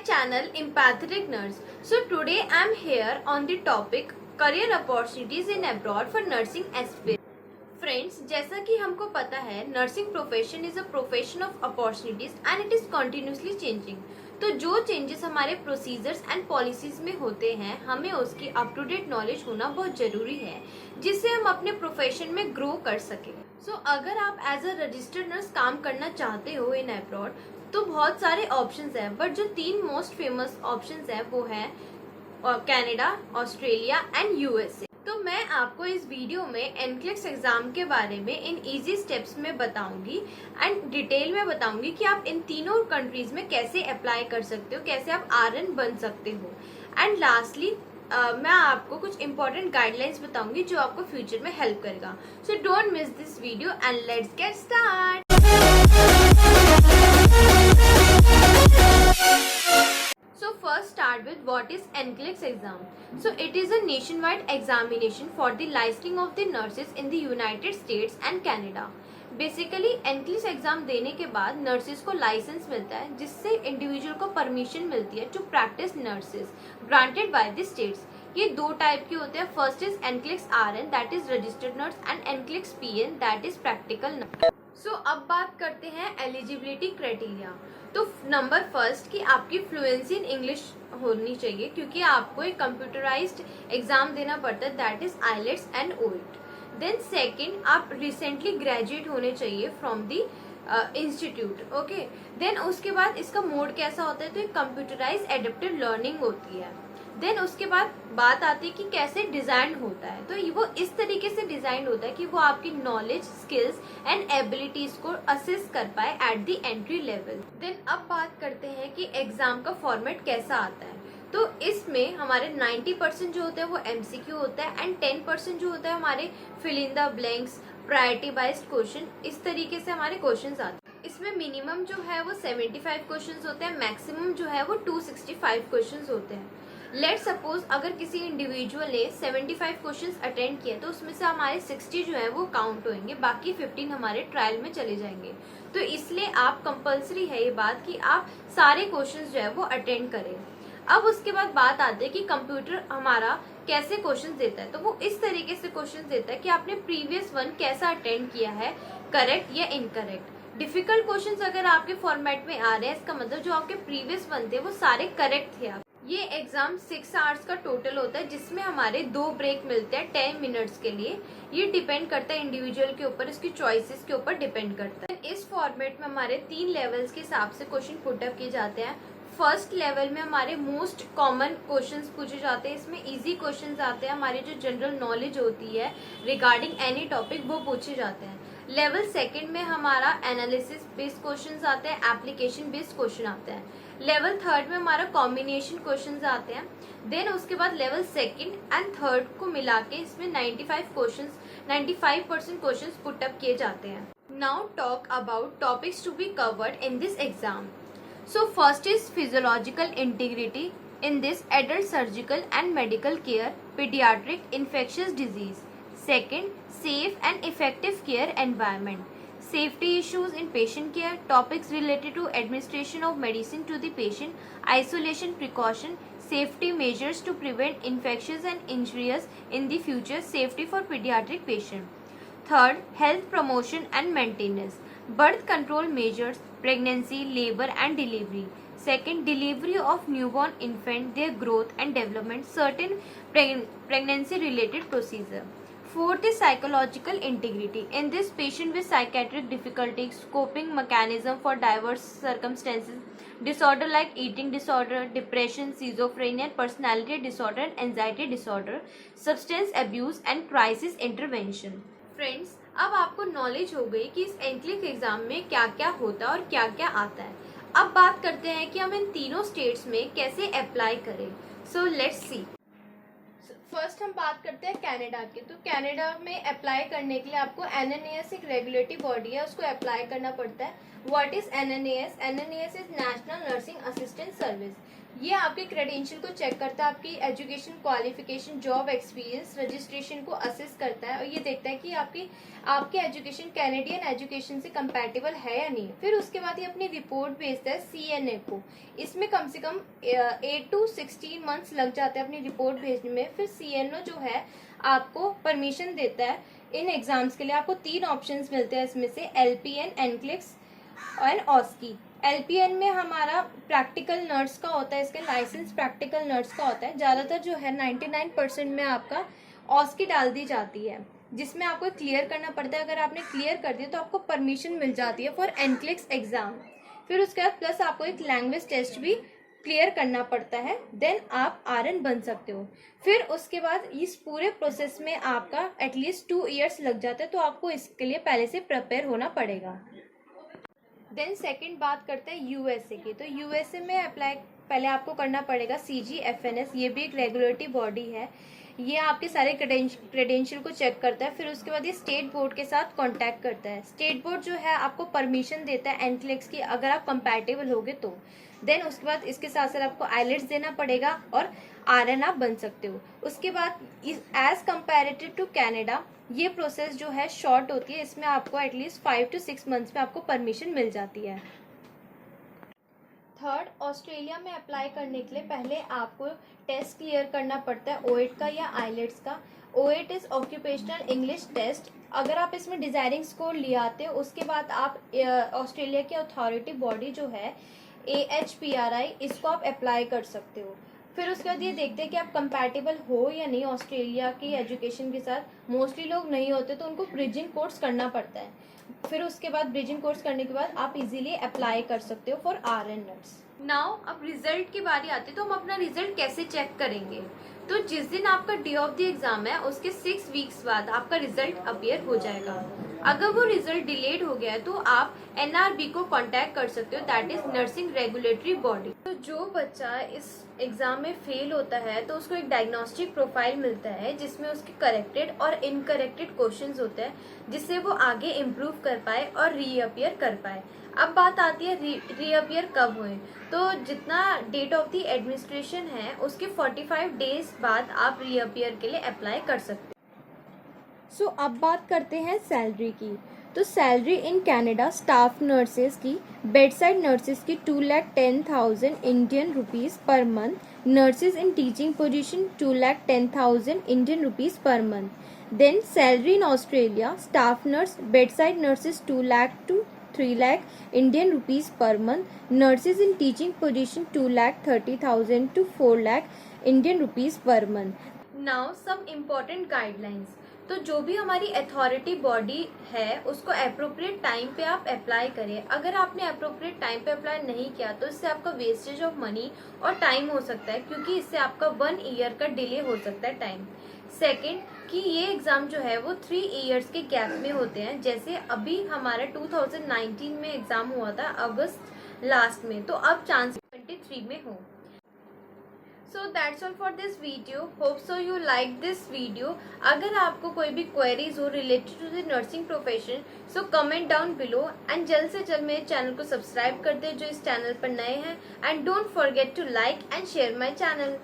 channel Empathetic Nurse. So today I am here on the topic Career Opportunities in Abroad for Nursing Aspirants. Friends, जैसा कि हमको पता है nursing profession is a profession of opportunities and it is continuously changing. तो जो changes हमारे procedures and policies में होते हैं हमें उसकी अप टू डेट नॉलेज होना बहुत जरूरी है जिससे हम अपने प्रोफेशन में ग्रो कर सकें। सो अगर आप एज अ रजिस्टर्ड नर्स काम करना चाहते हो इन अब्रॉड तो बहुत सारे ऑप्शंस हैं, बट जो 3 मोस्ट फेमस ऑप्शंस हैं वो है कनाडा, ऑस्ट्रेलिया एंड यूएसए। तो मैं आपको इस वीडियो में एनक्लेक्स एग्जाम के बारे में इन इजी स्टेप्स में बताऊंगी एंड डिटेल में बताऊंगी कि आप इन तीनों कंट्रीज में कैसे अप्लाई कर सकते हो, कैसे आप आरएन बन सकते हो। एंड लास्टली मैं आपको कुछ इंपॉर्टेंट गाइडलाइंस बताऊंगी जो आपको फ्यूचर में हेल्प करेगा। So don't miss this video and let's get start. So first start with what is NCLEX exam. So it is a nationwide examination for the licensing of the nurses in the United States and Canada. Basically NCLEX exam देने के बाद nurses को licence मिलता है जिससे individual को permission मिलती है to practice nurses granted by the states. ये 2 टाइप के होते हैं। First is NCLEX RN that is registered nurse and NCLEX PN that is practical nurse. So अब बात करते हैं एलिजिबिलिटी क्राइटेरिया। तो नंबर फर्स्ट कि आपकी फ्लुएंसी इन इंग्लिश होनी चाहिए क्योंकि आपको एक कंप्यूटराइज्ड एग्जाम देना पड़ता है that is IELTS and OET. Then second आप रिसेंटली ग्रेजुएट होने चाहिए from the institute. Okay, then उसके बाद इसका मोड कैसा होता है तो एक कंप्यूटराइज एडेप्टिव लर्निंग होती है। देन उसके बाद बात आती है कि कैसे डिजाइन होता है। तो वो इस तरीके से डिजाइन होता है कि वो आपकी नॉलेज, स्किल्स एंड एबिलिटीज को असेस कर पाए at the entry level. Then अब बात करते हैं कि एग्जाम का फॉर्मेट कैसा आता है। तो इसमें हमारे 90% जो होता है वो MCQ होता है एंड 10% जो होता है हमारे fill in the blanks, priority wised question, इस तरीके से हमारे क्वेश्चंस आते हैं। इसमें मिनिमम जो है वो 75 क्वेश्चंस होते हैं, मैक्सिमम जो है वो 265 क्वेश्चंस होते हैं। लेट सपोज अगर किसी इंडिविजुअल ने 75 क्वेश्चंस अटेंड किए तो उसमें से हमारे 60 जो है वो काउंट होंगे, बाकी 15 हमारे ट्रायल में चले जाएंगे। तो इसलिए आप कंपलसरी है ये बात कि आप सारे क्वेश्चंस जो है वो अटेंड करें। अब उसके बाद बात आती है कि कंप्यूटर हमारा कैसे क्वेश्चंस देता है। तो वो इस तरीके से क्वेश्चंस देता है कि आपने प्रीवियस वन कैसा अटेंड किया है, करेक्ट या इनकरेक्ट। डिफिकल्ट क्वेश्चंस अगर आपके फॉर्मेट में आ रहे हैं इसका मतलब जो आपके प्रीवियस वन थे वो सारे करेक्ट थे। आप ये एग्जाम 6 आवर्स का टोटल होता है जिसमें हमारे 2 ब्रेक मिलते हैं 10 मिनट्स के लिए। ये डिपेंड करता है इंडिविजुअल के ऊपर, इसकी चॉइसेस के ऊपर डिपेंड करता है। इस फॉर्मेट में हमारे 3 लेवल्स के हिसाब से क्वेश्चन पुटअप किए जाते हैं। फर्स्ट लेवल में हमारे मोस्ट कॉमन क्वेश्चंस पूछे जाते हैं। इसमें इजी क्वेश्चंस आते हैं, हमारी जो जनरल नॉलेज होती है रिगार्डिंग एनी टॉपिक वो पूछे जाते हैं। लेवल सेकंड में हमारा एनालिसिस बेस्ड क्वेश्चंस आते हैं, एप्लीकेशन बेस्ड क्वेश्चन आते हैं। लेवल थर्ड में हमारा कॉम्बिनेशन क्वेश्चंस आते हैं। देन उसके बाद लेवल सेकंड एंड थर्ड को मिला के इसमें 95% क्वेश्चंस पुटअप किए जाते हैं। Now talk about topics to be covered in this exam. So first is physiological integrity. In this, adult surgical and medical care, pediatric infectious disease. Second, safe and effective care environment. Safety issues in patient care, topics related to administration of medicine to the patient, isolation precaution, safety measures to prevent infections and injuries in the future, safety for pediatric patient. Third, health promotion and maintenance. Birth control measures, pregnancy, labor and delivery. Second, delivery of newborn infant, their growth and development, certain pregnancy related procedure. Fourth is psychological integrity. In this, patient with psychiatric difficulties, coping mechanism for diverse circumstances, disorder like eating disorder, depression, schizophrenia, personality disorder and anxiety disorder, substance abuse and crisis intervention. Friends, अब आपको knowledge हो गई कि इस NCLEX exam में क्या क्या होता है और क्या क्या आता है। अब बात करते हैं कि हम इन तीनों स्टेट्स में कैसे अप्लाई करें। So let's see. फर्स्ट हम बात करते हैं कनाडा की। तो कनाडा में अप्लाई करने के लिए आपको NNAS एक रेगुलेटरी बॉडी है, उसको अप्लाई करना पड़ता है। What is NNAS? NNAS is national nursing assistant service. ये आपके क्रेडेंशियल को चेक करता है, आपकी education qualification job experience registration को असेस करता है और ये देखता है कि आपकी एजुकेशन कैनेडियन एजुकेशन से कंपैटिबल है या नहीं। फिर उसके बाद ये अपनी रिपोर्ट भेजता है CNA को। इसमें कम से कम 8 to 16 मंथ्स लग जाते हैं अपनी रिपोर्ट भेजने में। फिर CNO जो है आपको परमिशन देता है इन एग्जाम्स के लिए। आपको 3 ऑप्शंस मिलते हैं इसमें से, LPN, NCLEX और OSCE। LPN में हमारा प्रैक्टिकल नर्स का होता है, इसका लाइसेंस प्रैक्टिकल नर्स का होता है। ज़्यादातर जो है 99% में आपका OSCE डाल दी जाती है, जिसमें आपको क्लियर करना पड़ता है। अगर आपने क्लियर कर दिया तो आपको परमिशन मिल जाती है फॉर NCLEX एग्जाम। फिर उसके बाद प्लस आपको एक लैंग्वेज टेस्ट भी क्लियर करना पड़ता है, देन आप RN बन सकते हो। फिर उसके बाद इस पूरे प्रोसेस में आपका एटलीस्ट 2 years लग जाता है, तो आपको इसके लिए पहले से प्रिपेयर होना पड़ेगा। देन सेकंड बात करते हैं USA की। तो USA में अप्लाई पहले आपको करना पड़ेगा CGFNS। ये भी एक रेगुलेटरी बॉडी है, ये आपके सारे क्रेडेंशियल को चेक करता है। फिर उसके बाद ये स्टेट बोर्ड के साथ कांटेक्ट करता है। स्टेट बोर्ड जो है आपको परमिशन देता है NCLEX की, अगर आप कंपैटिबल होगे तो। देन उसके बाद इसके साथ साथ आपको IELTS देना पड़ेगा और RN आप बन सकते हो। उसके बाद एज कंपेरेटिव टू कैनेडा ये प्रोसेस जो है शॉर्ट होती है, इसमें आपको एटलीस्ट 5 to 6 मंथ्स में आपको परमिशन मिल जाती है। थर्ड, ऑस्ट्रेलिया में अप्लाई करने के लिए पहले आपको टेस्ट क्लियर करना पड़ता है OET का या IELTS का। OET is occupational English test. अगर आप इसमें डिजायरिंग स्कोर ले आते हो उसके बाद आप ऑस्ट्रेलिया की अथॉरिटी बॉडी जो है AHPRI, इसको आप अप्लाई कर सकते हो। फिर उसके बाद ये देखते हैं कि आप कंपैटिबल हो या नहीं ऑस्ट्रेलिया की एजुकेशन के साथ। मोस्टली लोग नहीं होते तो उनको ब्रिजिंग कोर्स करना पड़ता है। फिर उसके बाद ब्रिजिंग कोर्स करने के बाद आप इजीली अप्लाई कर सकते हो फॉर RN नर्स। नाउ अब रिजल्ट की बारी आती है, तो हम अपना रिजल्ट कैसे चेक करेंगे। तो जिस दिन आपका डे ऑफ द एग्जाम है उसके 6 वीक्स बाद आपका रिजल्ट अपीयर हो जाएगा। अगर वो रिजल्ट डिलेड हो गया है तो आप NRB को कांटेक्ट कर सकते हो, that is nursing regulatory body. तो जो बच्चा इस एग्जाम में फेल होता है तो उसको एक डायग्नोस्टिक प्रोफाइल मिलता है जिसमें उसके करेक्टेड और इनकरेक्टेड क्वेश्चंस होते हैं, जिससे वो आगे इम्प्रूव कर पाए और रीअपियर कर पाए। अब बात आती है रीअपियर कब हुए। तो जितना डेट ऑफ द एडमिनिस्ट्रेशन है उसके 45 डेज बाद आप रीअपियर के लिए अप्लाई कर सकते हैं। सो अब बात करते हैं सैलरी की। तो salary in Canada staff nurses की, बेडसाइड नर्सेज की 2,10,000 Indian rupees per month, nurses in teaching position 2,10,000 Indian rupees per month. Then salary in Australia staff nurse, bedside nurses 2 lakh to 3 lakh Indian rupees per month, nurses in teaching position 2,30,000 to 4 lakh Indian rupees per month. Now some important guidelines. तो जो भी हमारी authority body है उसको appropriate time पे आप apply करें। अगर आपने अप्रोप्रिएट टाइम पे अप्लाई नहीं किया तो इससे आपका वेस्टेज ऑफ मनी और टाइम हो सकता है, क्योंकि इससे आपका 1 year का डिले हो सकता है टाइम। सेकंड कि ये एग्ज़ाम जो है वो 3 years के गैप में होते हैं। जैसे अभी हमारा 2019 में एग्ज़ाम हुआ था अगस्त लास्ट में, तो अब चांस 23 में हो। So that's all for this video. Hope so you like this video. अगर आपको कोई भी queries हो related to the nursing profession, so comment down below and जल्द से जल्द मेरे चैनल को सब्सक्राइब कर दे जो इस चैनल पर नए हैं, and don't forget to like and share my channel.